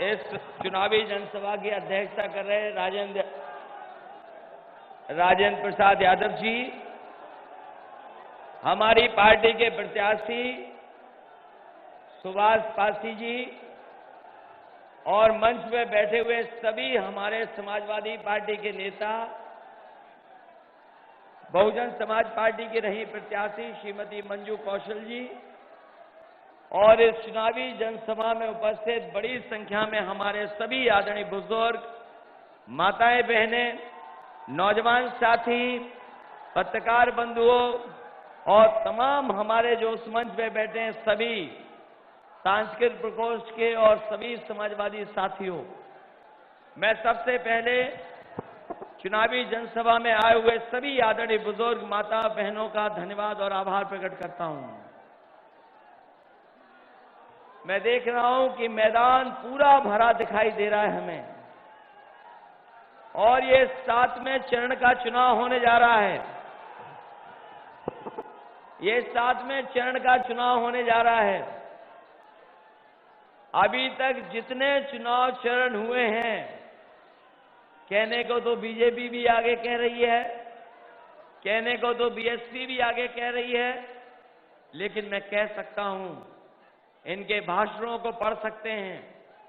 इस चुनावी जनसभा की अध्यक्षता कर रहे राजेंद्र प्रसाद यादव जी, हमारी पार्टी के प्रत्याशी सुभाष पासी जी और मंच में बैठे हुए सभी हमारे समाजवादी पार्टी के नेता, बहुजन समाज पार्टी की रही प्रत्याशी श्रीमती मंजू कौशल जी और इस चुनावी जनसभा में उपस्थित बड़ी संख्या में हमारे सभी आदरणीय बुजुर्ग, माताएं बहनें, नौजवान साथी, पत्रकार बंधुओं और तमाम हमारे जो उस मंच पे बैठे हैं सभी सांस्कृतिक प्रकोष्ठ के और सभी समाजवादी साथियों, मैं सबसे पहले चुनावी जनसभा में आए हुए सभी आदरणीय बुजुर्ग माता बहनों का धन्यवाद और आभार प्रकट करता हूं। मैं देख रहा हूं कि मैदान पूरा भरा दिखाई दे रहा है हमें, और ये 7वें चरण का चुनाव होने जा रहा है। ये 7वें चरण का चुनाव होने जा रहा है। अभी तक जितने चुनाव चरण हुए हैं, कहने को तो बीजेपी भी आगे कह रही है, कहने को तो बीएसपी भी आगे कह रही है, लेकिन मैं कह सकता हूं, इनके भाषणों को पढ़ सकते हैं।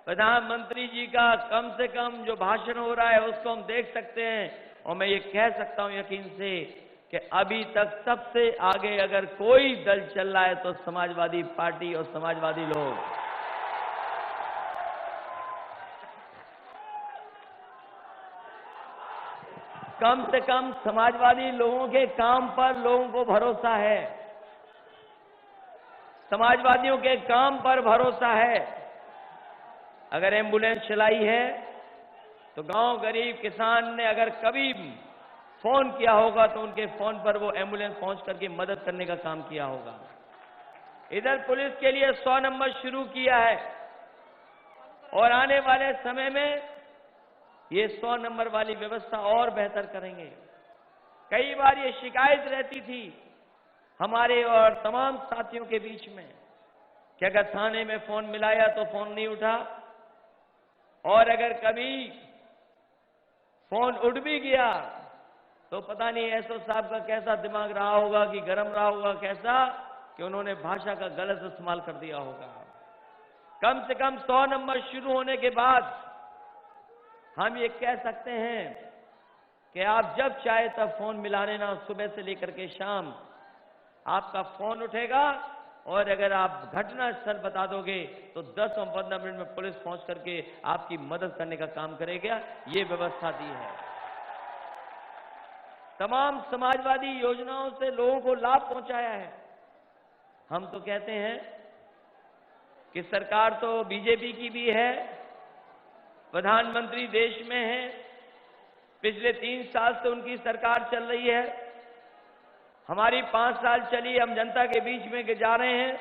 प्रधानमंत्री जी का कम से कम जो भाषण हो रहा है उसको हम देख सकते हैं, और मैं ये कह सकता हूं यकीन से कि अभी तक सबसे आगे अगर कोई दल चल रहा है तो समाजवादी पार्टी और समाजवादी लोग। कम से कम समाजवादी लोगों के काम पर लोगों को भरोसा है, समाजवादियों के काम पर भरोसा है। अगर एम्बुलेंस चलाई है तो गांव गरीब किसान ने अगर कभी फोन किया होगा तो उनके फोन पर वो एम्बुलेंस पहुंच करके मदद करने का काम किया होगा। इधर पुलिस के लिए 100 नंबर शुरू किया है, और आने वाले समय में ये 100 नंबर वाली व्यवस्था और बेहतर करेंगे। कई बार ये शिकायत रहती थी हमारे और तमाम साथियों के बीच में कि अगर थाने में फोन मिलाया तो फोन नहीं उठा, और अगर कभी फोन उठ भी गया तो पता नहीं एसओ साहब का कैसा दिमाग रहा होगा कि गर्म रहा होगा कैसा, कि उन्होंने भाषा का गलत इस्तेमाल कर दिया होगा। कम से कम 100 नंबर शुरू होने के बाद हम ये कह सकते हैं कि आप जब चाहे तब फोन मिला लेना, सुबह से लेकर के शाम आपका फोन उठेगा, और अगर आप घटना स्थल बता दोगे तो 10 और 15 मिनट में पुलिस पहुंच करके आपकी मदद करने का काम करेगा। ये व्यवस्था दी है। तमाम समाजवादी योजनाओं से लोगों को लाभ पहुंचाया है। हम तो कहते हैं कि सरकार तो बीजेपी की भी है, प्रधानमंत्री देश में है, पिछले 3 साल से उनकी सरकार चल रही है, हमारी 5 साल चली, हम जनता के बीच में जा रहे हैं।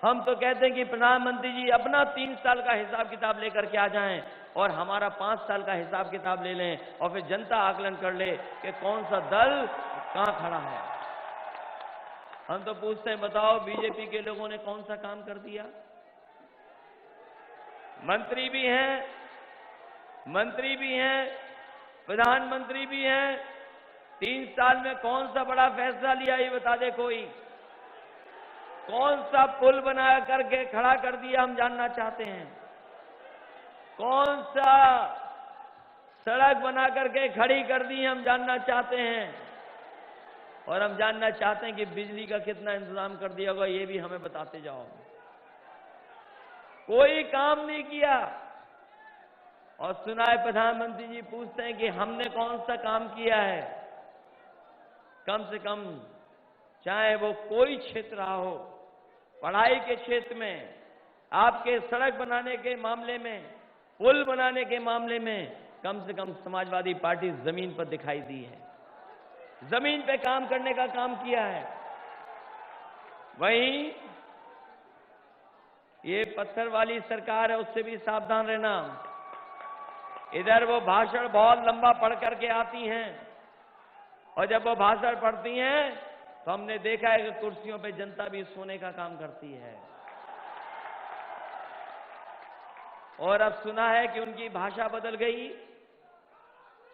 हम तो कहते हैं कि प्रधानमंत्री जी अपना 3 साल का हिसाब किताब लेकर के आ जाएं और हमारा 5 साल का हिसाब किताब ले लें, और फिर जनता आकलन कर ले कि कौन सा दल कहां खड़ा है। हम तो पूछते हैं, बताओ बीजेपी के लोगों ने कौन सा काम कर दिया? मंत्री भी हैं, प्रधानमंत्री भी हैं, 3 साल में कौन सा बड़ा फैसला लिया ये बता दे कोई? कौन सा पुल बना करके खड़ा कर दिया हम जानना चाहते हैं। कौन सा सड़क बना करके खड़ी कर दी हम जानना चाहते हैं। और हम जानना चाहते हैं कि बिजली का कितना इंतजाम कर दिया होगा, ये भी हमें बताते जाओ। कोई काम नहीं किया। और सुना है प्रधानमंत्री जी पूछते हैं कि हमने कौन सा काम किया है। कम से कम चाहे वो कोई क्षेत्र रहा हो, पढ़ाई के क्षेत्र में, आपके सड़क बनाने के मामले में, पुल बनाने के मामले में, कम से कम समाजवादी पार्टी जमीन पर दिखाई दी है, जमीन पे काम करने का काम किया है। वहीं ये पत्थर वाली सरकार है, उससे भी सावधान रहना। इधर वो भाषण बहुत लंबा पढ़ करके आती हैं, और जब वो भाषण पढ़ती हैं तो हमने देखा है कि कुर्सियों पे जनता भी सोने का काम करती है। और अब सुना है कि उनकी भाषा बदल गई,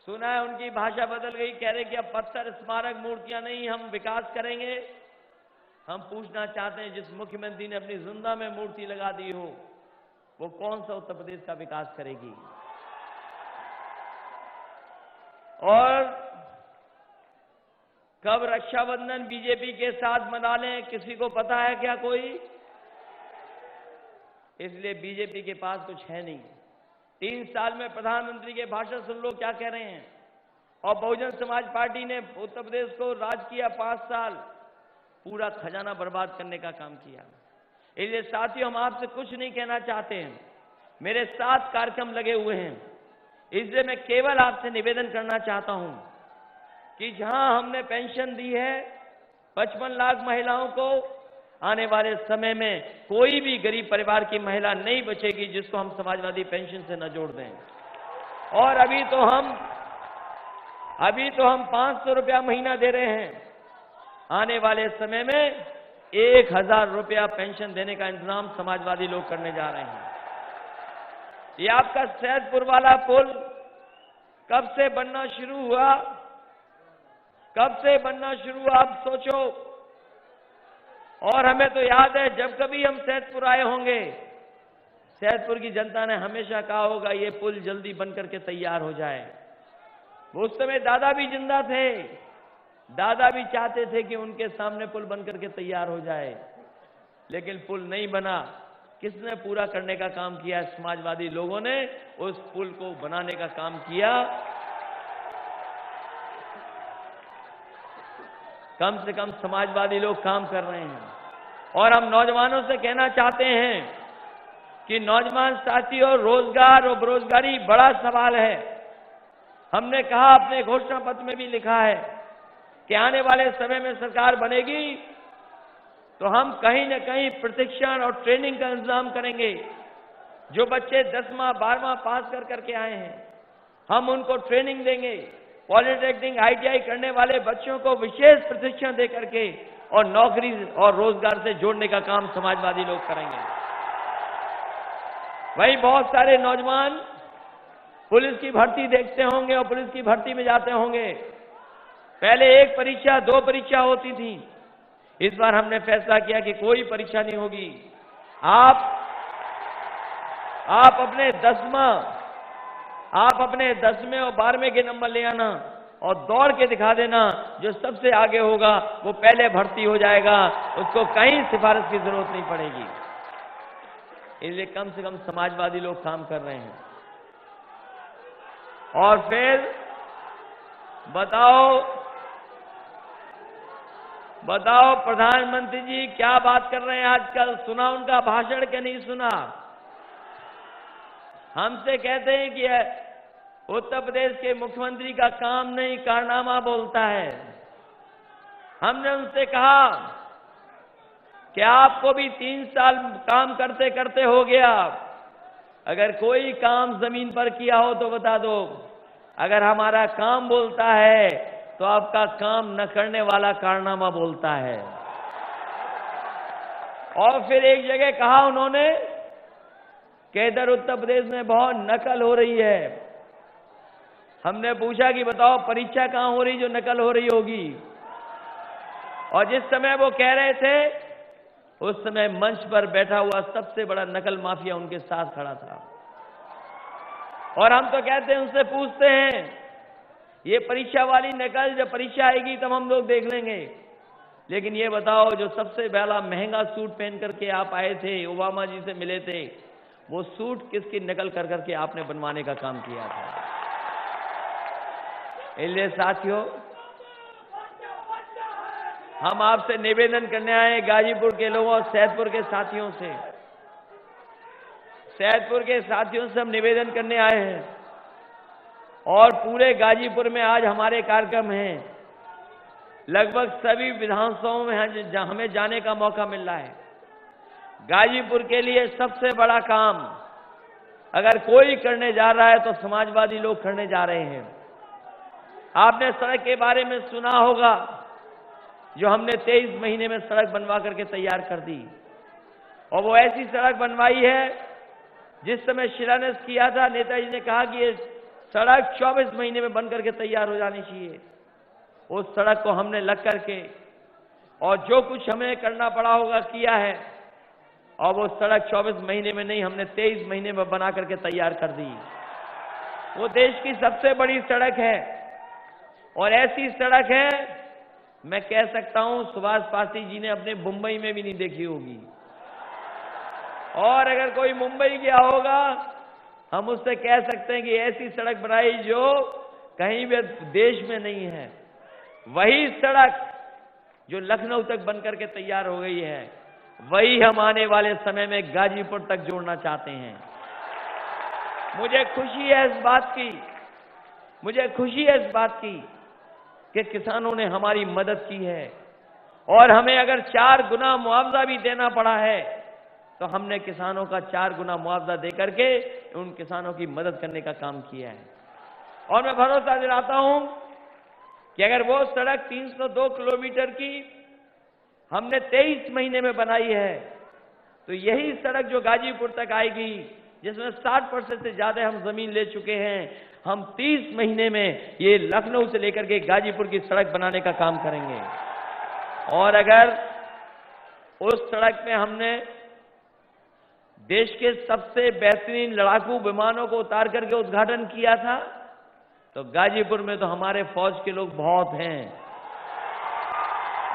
सुना है उनकी भाषा बदल गई, कह रहे कि अब पत्थर स्मारक मूर्तियां नहीं, हम विकास करेंगे। हम पूछना चाहते हैं, जिस मुख्यमंत्री ने अपनी जिंदा में मूर्ति लगा दी हो, वो कौन सा उत्तर प्रदेश का विकास करेगी? और कब रक्षाबंधन बीजेपी के साथ मना लें, किसी को पता है क्या कोई? इसलिए बीजेपी के पास कुछ है नहीं। 3 साल में प्रधानमंत्री के भाषण सुन लो क्या कह रहे हैं। और बहुजन समाज पार्टी ने उत्तर प्रदेश को राज किया 5 साल, पूरा खजाना बर्बाद करने का काम किया। इसलिए साथियों, हम आपसे कुछ नहीं कहना चाहते हैं, मेरे 7 कार्यक्रम लगे हुए हैं। इसलिए मैं केवल आपसे निवेदन करना चाहता हूं कि जहां हमने पेंशन दी है 55 लाख महिलाओं को, आने वाले समय में कोई भी गरीब परिवार की महिला नहीं बचेगी जिसको हम समाजवादी पेंशन से न जोड़ दें। और अभी तो हम 500 रुपया महीना दे रहे हैं, आने वाले समय में 1000 रुपया पेंशन देने का इंतजाम समाजवादी लोग करने जा रहे हैं। ये आपका सैदपुर वाला पुल कब से बनना शुरू हुआ, कब से बनना शुरू हुआ आप सोचो। और हमें तो याद है, जब कभी हम सैदपुर आए होंगे, सैदपुर की जनता ने हमेशा कहा होगा ये पुल जल्दी बन करके तैयार हो जाए। उस समय दादा भी जिंदा थे, दादा भी चाहते थे कि उनके सामने पुल बन करके तैयार हो जाए, लेकिन पुल नहीं बना। किसने पूरा करने का काम किया? समाजवादी लोगों ने उस पुल को बनाने का काम किया। कम से कम समाजवादी लोग काम कर रहे हैं। और हम नौजवानों से कहना चाहते हैं कि नौजवान साथियों, रोजगार और बेरोजगारी बड़ा सवाल है। हमने कहा, अपने घोषणा पत्र में भी लिखा है कि आने वाले समय में सरकार बनेगी तो हम कहीं न कहीं प्रशिक्षण और ट्रेनिंग का इंतजाम करेंगे। जो बच्चे 10वां 12वां पास करके आए हैं, हम उनको ट्रेनिंग देंगे। पॉलिटेक्निक ITI करने वाले बच्चों को विशेष प्रशिक्षण दे करके और नौकरी और रोजगार से जोड़ने का काम समाजवादी लोग करेंगे। वहीं बहुत सारे नौजवान पुलिस की भर्ती देखते होंगे और पुलिस की भर्ती में जाते होंगे। पहले 1 परीक्षा 2 परीक्षा होती थी, इस बार हमने फैसला किया कि कोई परीक्षा नहीं होगी। आप अपने 10वें और 12वें के नंबर ले आना और दौड़ के दिखा देना। जो सबसे आगे होगा वो पहले भर्ती हो जाएगा, उसको कहीं सिफारिश की जरूरत नहीं पड़ेगी। इसलिए कम से कम समाजवादी लोग काम कर रहे हैं। और फिर बताओ प्रधानमंत्री जी क्या बात कर रहे हैं आजकल? सुना उनका भाषण कि नहीं सुना? हमसे कहते हैं कि उत्तर प्रदेश के मुख्यमंत्री का काम नहीं कारनामा बोलता है। हमने उनसे कहा कि आपको भी 3 साल काम करते करते हो गया, अगर कोई काम जमीन पर किया हो तो बता दो। अगर हमारा काम बोलता है तो आपका काम न करने वाला कारनामा बोलता है। और फिर एक जगह कहा उन्होंने कि इधर उत्तर प्रदेश में बहुत नकल हो रही है। हमने पूछा कि बताओ परीक्षा कहां हो रही जो नकल हो रही होगी? और जिस समय वो कह रहे थे, उस समय मंच पर बैठा हुआ सबसे बड़ा नकल माफिया उनके साथ खड़ा था। और हम तो कहते हैं, उनसे पूछते हैं, ये परीक्षा वाली नकल जब परीक्षा आएगी तब हम लोग देख लेंगे, लेकिन ये बताओ जो सबसे पहला महंगा सूट पहन करके आप आए थे, ओबामा जी से मिले थे, वो सूट किसकी नकल कर करके आपने बनवाने का काम किया था? इसलिए साथियों, हम आपसे निवेदन करने आए गाजीपुर के लोगों और सैदपुर के साथियों से। सैदपुर के साथियों से हम निवेदन करने आए हैं और पूरे गाजीपुर में आज हमारे कार्यक्रम हैं। लगभग सभी विधानसभाओं में हमें जाने का मौका मिल रहा है। गाजीपुर के लिए सबसे बड़ा काम अगर कोई करने जा रहा है तो समाजवादी लोग करने जा रहे हैं। आपने सड़क के बारे में सुना होगा, जो हमने 23 महीने में सड़क बनवा करके तैयार कर दी। और वो ऐसी सड़क बनवाई है जिस समय शिलान्यास किया था, नेताजी ने कहा कि ये सड़क 24 महीने में बन करके तैयार हो जानी चाहिए। उस सड़क को हमने लग करके और जो कुछ हमें करना पड़ा होगा किया है, और वो सड़क 24 महीने में नहीं, हमने 23 महीने में बना करके तैयार कर दी। वो देश की सबसे बड़ी सड़क है और ऐसी सड़क है, मैं कह सकता हूं सुभाष पासी जी ने अपने मुंबई में भी नहीं देखी होगी। और अगर कोई मुंबई गया होगा, हम उससे कह सकते हैं कि ऐसी सड़क बनाई जो कहीं भी देश में नहीं है। वही सड़क जो लखनऊ तक बनकर के तैयार हो गई है, वही हम आने वाले समय में गाजीपुर तक जोड़ना चाहते हैं। मुझे खुशी है इस बात की, मुझे खुशी है इस बात की कि किसानों ने हमारी मदद की है, और हमें अगर 4 गुना मुआवजा भी देना पड़ा है तो हमने किसानों का 4 गुना मुआवजा देकर के उन किसानों की मदद करने का काम किया है। और मैं भरोसा दिलाता हूं कि अगर वो सड़क 302 किलोमीटर की हमने 23 महीने में बनाई है, तो यही सड़क जो गाजीपुर तक आएगी, जिसमें 60% से ज्यादा हम जमीन ले चुके हैं, हम 30 महीने में ये लखनऊ से लेकर के गाजीपुर की सड़क बनाने का काम करेंगे। और अगर उस सड़क में हमने देश के सबसे बेहतरीन लड़ाकू विमानों को उतार करके उद्घाटन किया था, तो गाजीपुर में तो हमारे फौज के लोग बहुत हैं।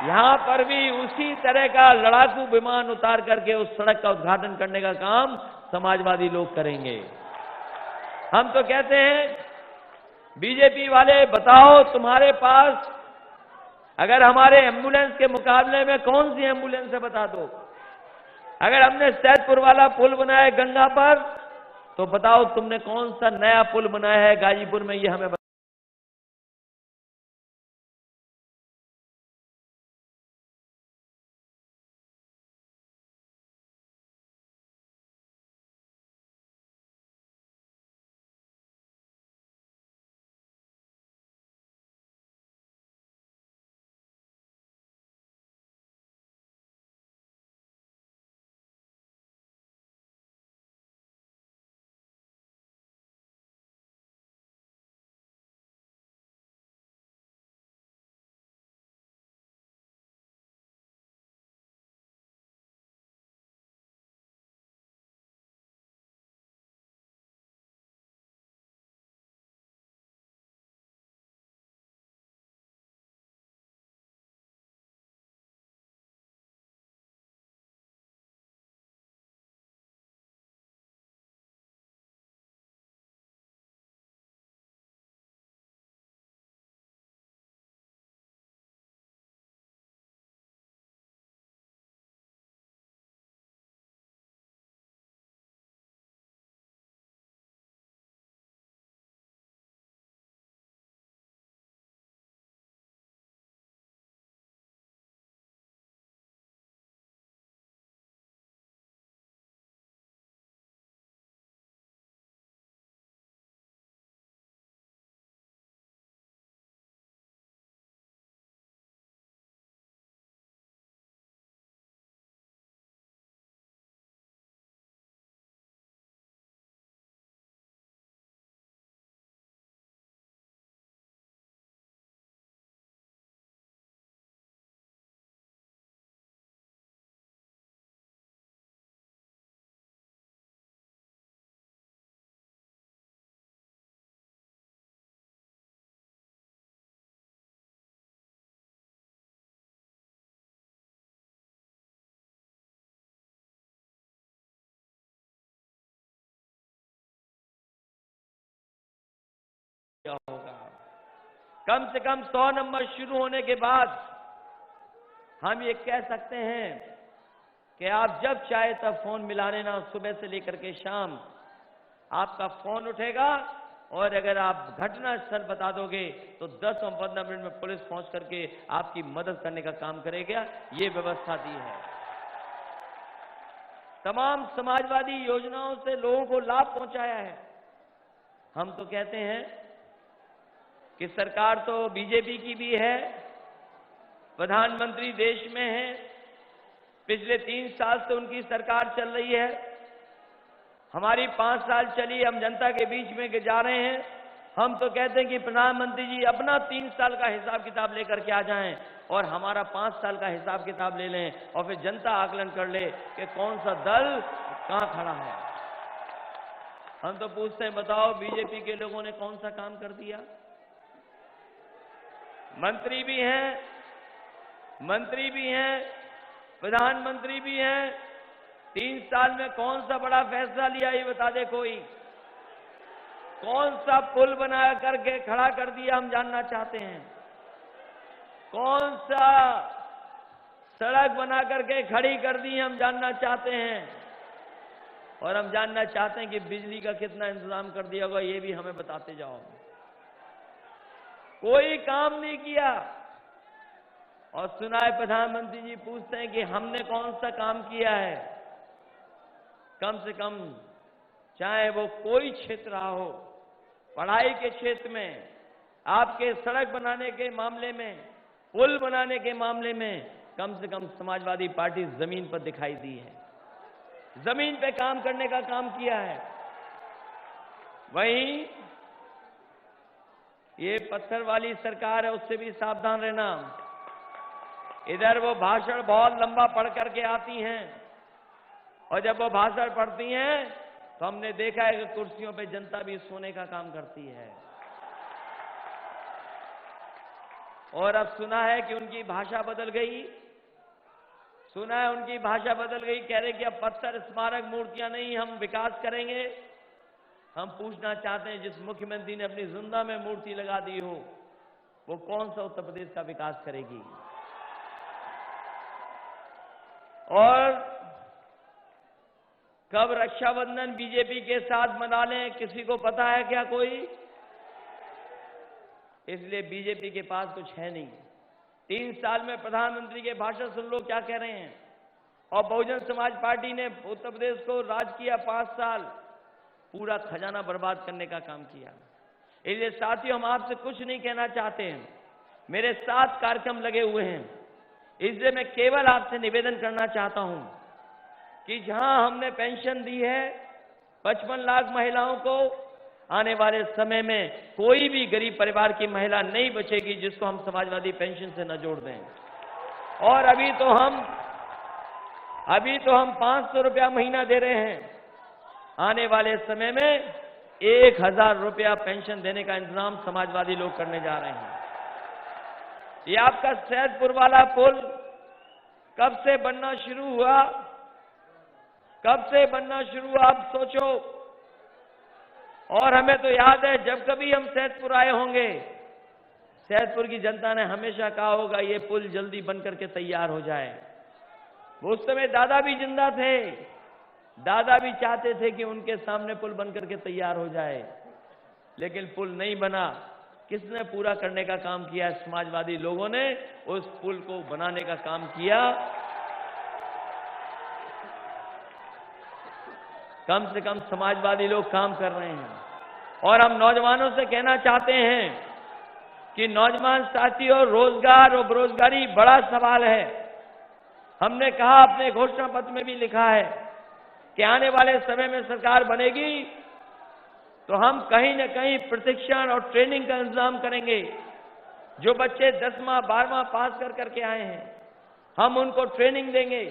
यहां पर भी उसी तरह का लड़ाकू विमान उतार करके उस सड़क का उद्घाटन करने का काम समाजवादी लोग करेंगे। हम तो कहते हैं, बीजेपी वाले बताओ तुम्हारे पास अगर हमारे एम्बुलेंस के मुकाबले में कौन सी एम्बुलेंस है, बता दो। अगर हमने सैदपुर वाला पुल बनाया गंगा पर, तो बताओ तुमने कौन सा नया पुल बनाया है गाजीपुर में, ये हमें क्या होगा। कम से कम 100 नंबर शुरू होने के बाद हम ये कह सकते हैं कि आप जब चाहे तब फोन मिला लेना, सुबह से लेकर के शाम आपका फोन उठेगा, और अगर आप घटना स्थल बता दोगे तो 10 और 15 मिनट में पुलिस पहुंच करके आपकी मदद करने का काम करेगा। ये व्यवस्था दी है। तमाम समाजवादी योजनाओं से लोगों को लाभ पहुंचाया है। हम तो कहते हैं कि सरकार तो बीजेपी की भी है, प्रधानमंत्री देश में है, पिछले 3 साल से उनकी सरकार चल रही है। हमारी 5 साल चली, हम जनता के बीच में जा रहे हैं। हम तो कहते हैं कि प्रधानमंत्री जी अपना 3 साल का हिसाब किताब लेकर के आ जाएं और हमारा 5 साल का हिसाब किताब ले लें और फिर जनता आकलन कर ले कि कौन सा दल कहां खड़ा है। हम तो पूछते हैं, बताओ बीजेपी के लोगों ने कौन सा काम कर दिया? मंत्री भी हैं, प्रधानमंत्री भी हैं। 3 साल में कौन सा बड़ा फैसला लिया, ये बता दे कोई। कौन सा पुल बना करके खड़ा कर दिया, हम जानना चाहते हैं। कौन सा सड़क बना करके खड़ी कर दी, हम जानना चाहते हैं। और हम जानना चाहते हैं कि बिजली का कितना इंतजाम कर दिया होगा, ये भी हमें बताते जाओ। कोई काम नहीं किया। और सुना है प्रधानमंत्री जी पूछते हैं कि हमने कौन सा काम किया है। कम से कम चाहे वो कोई क्षेत्र रहा हो, पढ़ाई के क्षेत्र में, आपके सड़क बनाने के मामले में, पुल बनाने के मामले में, कम से कम समाजवादी पार्टी जमीन पर दिखाई दी है, जमीन पे काम करने का काम किया है। वहीं ये पत्थर वाली सरकार है, उससे भी सावधान रहना। इधर वो भाषण बहुत लंबा पढ़ करके आती हैं और जब वो भाषण पढ़ती हैं तो हमने देखा है कि कुर्सियों पे जनता भी सोने का काम करती है। और अब सुना है कि उनकी भाषा बदल गई। सुना है उनकी भाषा बदल गई, कह रहे कि अब पत्थर स्मारक मूर्तियां नहीं, हम विकास करेंगे। हम पूछना चाहते हैं, जिस मुख्यमंत्री ने अपनी जिंदा में मूर्ति लगा दी हो, वो कौन सा उत्तर प्रदेश का विकास करेगी? और कब रक्षाबंधन बीजेपी के साथ मना लें, किसी को पता है क्या कोई? इसलिए बीजेपी के पास कुछ है नहीं। 3 साल में प्रधानमंत्री के भाषण सुन लो क्या कह रहे हैं। और बहुजन समाज पार्टी ने उत्तर प्रदेश को राज किया 5 साल, पूरा खजाना बर्बाद करने का काम किया। इसलिए साथियों, हम आपसे कुछ नहीं कहना चाहते हैं। मेरे 7 कार्यक्रम लगे हुए हैं। इसलिए मैं केवल आपसे निवेदन करना चाहता हूं कि जहां हमने पेंशन दी है 55 लाख महिलाओं को, आने वाले समय में कोई भी गरीब परिवार की महिला नहीं बचेगी जिसको हम समाजवादी पेंशन से न जोड़ दें। और अभी तो हम 500 रुपया महीना दे रहे हैं। आने वाले समय में 1000 रुपया पेंशन देने का इंतजाम समाजवादी लोग करने जा रहे हैं। ये आपका सैदपुर वाला पुल कब से बनना शुरू हुआ? कब से बनना शुरू हुआ, आप सोचो। और हमें तो याद है, जब कभी हम सैदपुर आए होंगे, सैदपुर की जनता ने हमेशा कहा होगा ये पुल जल्दी बन करके तैयार हो जाए। उस समय दादा भी जिंदा थे, दादा भी चाहते थे कि उनके सामने पुल बन करके तैयार हो जाए, लेकिन पुल नहीं बना। किसने पूरा करने का काम किया? समाजवादी लोगों ने उस पुल को बनाने का काम किया। कम से कम समाजवादी लोग काम कर रहे हैं। और हम नौजवानों से कहना चाहते हैं कि नौजवान साथियों, रोजगार और बेरोजगारी बड़ा सवाल है। हमने कहा, अपने घोषणा पत्र में भी लिखा है कि आने वाले समय में सरकार बनेगी तो हम कहीं न कहीं प्रशिक्षण और ट्रेनिंग का इंतजाम करेंगे। जो बच्चे 10वां 12वां पास करके आए हैं, हम उनको ट्रेनिंग देंगे।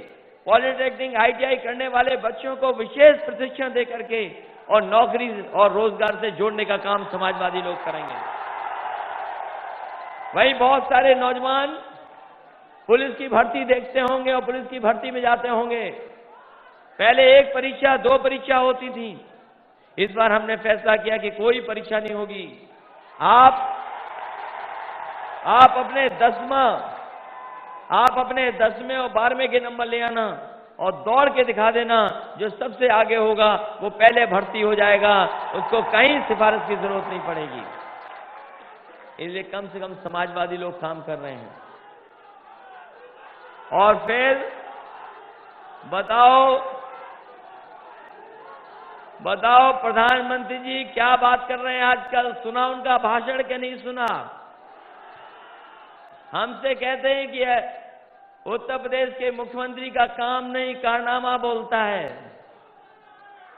पॉलिटेक्निक ITI करने वाले बच्चों को विशेष प्रशिक्षण दे करके और नौकरी और रोजगार से जोड़ने का काम समाजवादी लोग करेंगे। वहीं बहुत सारे नौजवान पुलिस की भर्ती देखते होंगे और पुलिस की भर्ती में जाते होंगे। पहले 1 परीक्षा 2 परीक्षा होती थी। इस बार हमने फैसला किया कि कोई परीक्षा नहीं होगी। आप अपने 10वें और 12वें के नंबर ले आना और दौड़ के दिखा देना। जो सबसे आगे होगा वो पहले भर्ती हो जाएगा, उसको कहीं सिफारिश की जरूरत नहीं पड़ेगी। इसलिए कम से कम समाजवादी लोग काम कर रहे हैं। और फिर बताओ प्रधानमंत्री जी क्या बात कर रहे हैं आजकल? सुना उनका भाषण कि नहीं सुना? हमसे कहते हैं कि उत्तर प्रदेश के मुख्यमंत्री का काम नहीं कारनामा बोलता है।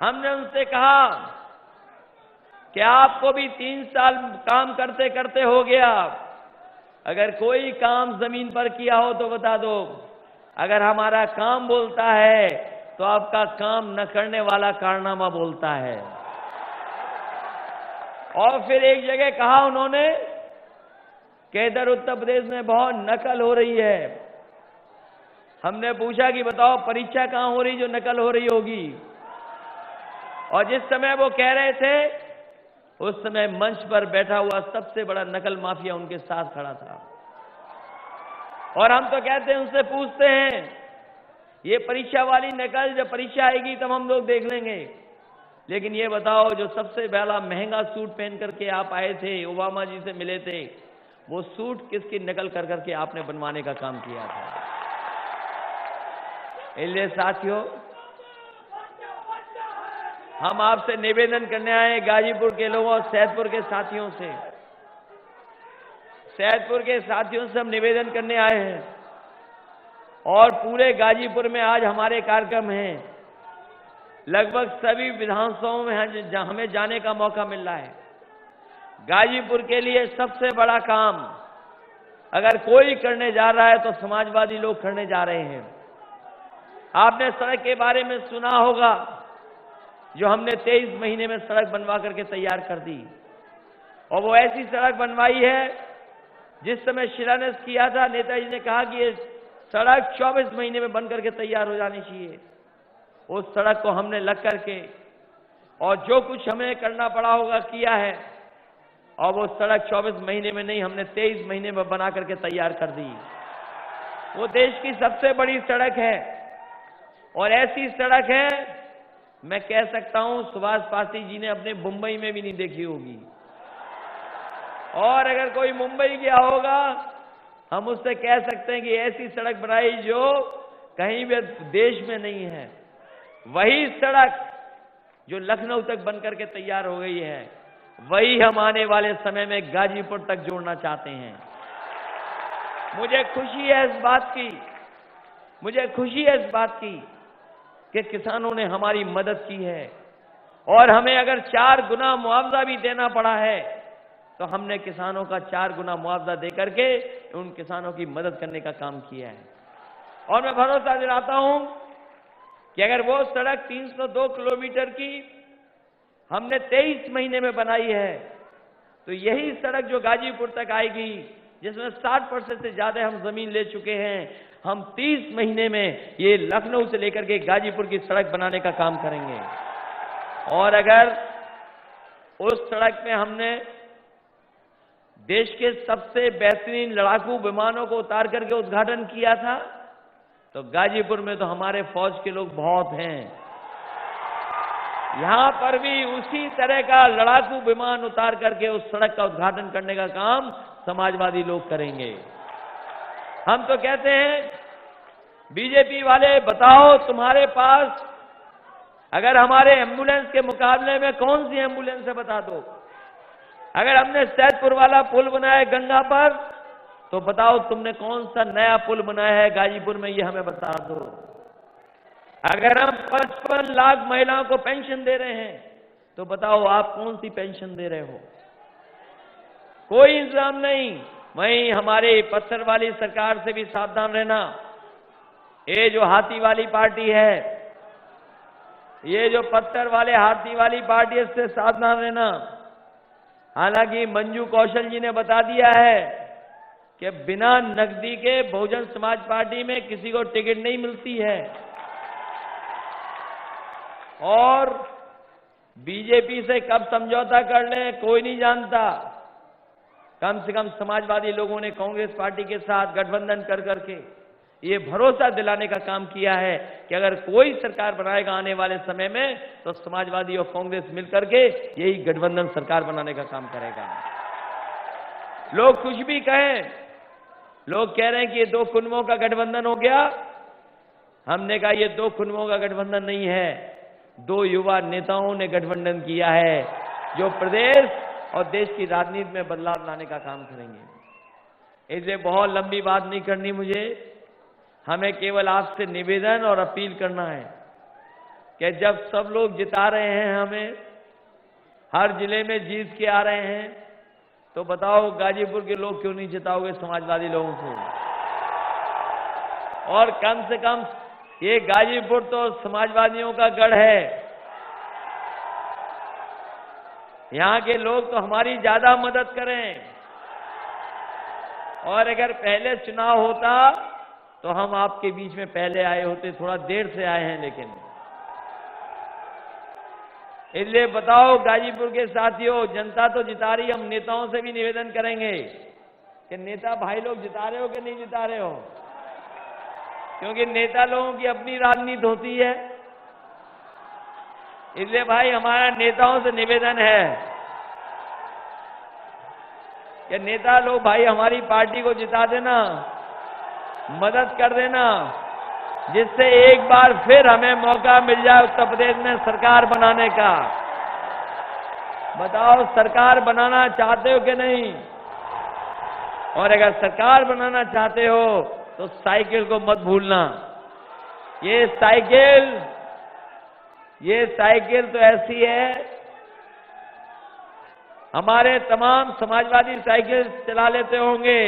हमने उनसे कहा कि आपको भी 3 साल काम करते करते हो गया, अगर कोई काम जमीन पर किया हो तो बता दो। अगर हमारा काम बोलता है तो आपका काम न करने वाला कारनामा बोलता है। और फिर एक जगह कहा उन्होंने कि इधर उत्तर प्रदेश में बहुत नकल हो रही है। हमने पूछा कि बताओ परीक्षा कहां हो रही जो नकल हो रही होगी। और जिस समय वो कह रहे थे उस समय मंच पर बैठा हुआ सबसे बड़ा नकल माफिया उनके साथ खड़ा था। और हम तो कहते हैं, उनसे पूछते हैं, ये परीक्षा वाली नकल जब परीक्षा आएगी तब हम लोग देख लेंगे, लेकिन ये बताओ जो सबसे पहला महंगा सूट पहन करके आप आए थे, ओबामा जी से मिले थे, वो सूट किसकी नकल कर करके आपने बनवाने का काम किया था? इसलिए साथियों, हम आपसे निवेदन करने आए गाजीपुर के लोगों और सैदपुर के साथियों से। सैदपुर के साथियों से हम निवेदन करने आए हैं और पूरे गाजीपुर में आज हमारे कार्यक्रम हैं। लगभग सभी विधानसभाओं में हमें जाने का मौका मिल रहा है। गाजीपुर के लिए सबसे बड़ा काम अगर कोई करने जा रहा है तो समाजवादी लोग करने जा रहे हैं। आपने सड़क के बारे में सुना होगा, जो हमने 23 महीने में सड़क बनवा करके तैयार कर दी। और वो ऐसी सड़क बनवाई है, जिस समय शिलान्यास किया था नेताजी ने कहा कि ये सड़क 24 महीने में बन करके तैयार हो जानी चाहिए। उस सड़क को हमने लग करके और जो कुछ हमें करना पड़ा होगा किया है, और वो सड़क 24 महीने में नहीं, हमने 23 महीने में बना करके तैयार कर दी। वो देश की सबसे बड़ी सड़क है और ऐसी सड़क है, मैं कह सकता हूं सुभाष पासी जी ने अपने मुंबई में भी नहीं देखी होगी। और अगर कोई मुंबई गया होगा, हम उससे कह सकते हैं कि ऐसी सड़क बनाई जो कहीं भी देश में नहीं है। वही सड़क जो लखनऊ तक बनकर के तैयार हो गई है, वही हम आने वाले समय में गाजीपुर तक जोड़ना चाहते हैं। मुझे खुशी है इस बात की, मुझे खुशी है इस बात की कि किसानों ने हमारी मदद की है। और हमें अगर 4 गुना मुआवजा भी देना पड़ा है तो हमने किसानों का 4 गुना मुआवजा देकर के उन किसानों की मदद करने का काम किया है। और मैं भरोसा दिलाता हूं कि अगर वो सड़क 302 किलोमीटर की हमने 23 महीने में बनाई है, तो यही सड़क जो गाजीपुर तक आएगी, जिसमें 60% से ज्यादा हम जमीन ले चुके हैं, हम 30 महीने में ये लखनऊ से लेकर के गाजीपुर की सड़क बनाने का काम करेंगे। और अगर उस सड़क में हमने देश के सबसे बेहतरीन लड़ाकू विमानों को उतार करके उद्घाटन किया था, तो गाजीपुर में तो हमारे फौज के लोग बहुत हैं। यहां पर भी उसी तरह का लड़ाकू विमान उतार करके उस सड़क का उद्घाटन करने का काम समाजवादी लोग करेंगे। हम तो कहते हैं, बीजेपी वाले बताओ तुम्हारे पास अगर हमारे एम्बुलेंस के मुकाबले में कौन सी एम्बुलेंस है, बता दो। अगर हमने सैदपुर वाला पुल बनाया गंगा पर, तो बताओ तुमने कौन सा नया पुल बनाया है गाजीपुर में, ये हमें बता दो। अगर हम 55 लाख महिलाओं को पेंशन दे रहे हैं, तो बताओ आप कौन सी पेंशन दे रहे हो? कोई इंतजाम नहीं। वहीं हमारे पत्थर वाली सरकार से भी सावधान रहना। ये जो हाथी वाली पार्टी है, ये जो पत्थर वाले हाथी वाली पार्टी है, इससे सावधान रहना। हालांकि मंजू कौशल जी ने बता दिया है कि बिना नकदी के बहुजन समाज पार्टी में किसी को टिकट नहीं मिलती है। और बीजेपी से कब समझौता कर ले कोई नहीं जानता। कम से कम समाजवादी लोगों ने कांग्रेस पार्टी के साथ गठबंधन कर करके ये भरोसा दिलाने का काम किया है कि अगर कोई सरकार बनाएगा आने वाले समय में, तो समाजवादी और कांग्रेस मिलकर के यही गठबंधन सरकार बनाने का काम करेगा। लोग कुछ भी कहें, लोग कह रहे हैं कि ये 2 कुनबों का गठबंधन हो गया। हमने कहा ये 2 कुनबों का गठबंधन नहीं है, 2 युवा नेताओं ने गठबंधन किया है, जो प्रदेश और देश की राजनीति में बदलाव लाने का काम करेंगे। इसलिए बहुत लंबी बात नहीं करनी मुझे, हमें केवल आपसे निवेदन और अपील करना है कि जब सब लोग जिता रहे हैं, हमें हर जिले में जीत के आ रहे हैं, तो बताओ गाजीपुर के लोग क्यों नहीं जिताओगे समाजवादी लोगों को? और कम से कम ये गाजीपुर तो समाजवादियों का गढ़ है। यहां के लोग तो हमारी ज्यादा मदद करें, और अगर पहले चुनाव होता तो हम आपके बीच में पहले आए होते, थोड़ा देर से आए हैं लेकिन। इसलिए बताओ गाजीपुर के साथियों, जनता तो जिता रही, हम नेताओं से भी निवेदन करेंगे कि नेता भाई लोग जिता रहे हो कि नहीं जिता रहे हो, क्योंकि नेता लोगों की अपनी राजनीति होती है। इसलिए भाई हमारा नेताओं से निवेदन है कि नेता लोग भाई हमारी पार्टी को जिता देना, मदद कर देना, जिससे एक बार फिर हमें मौका मिल जाए उत्तर प्रदेश में सरकार बनाने का। बताओ सरकार बनाना चाहते हो कि नहीं? और अगर सरकार बनाना चाहते हो तो साइकिल को मत भूलना। ये साइकिल तो ऐसी है, हमारे तमाम समाजवादी साइकिल चला लेते होंगे,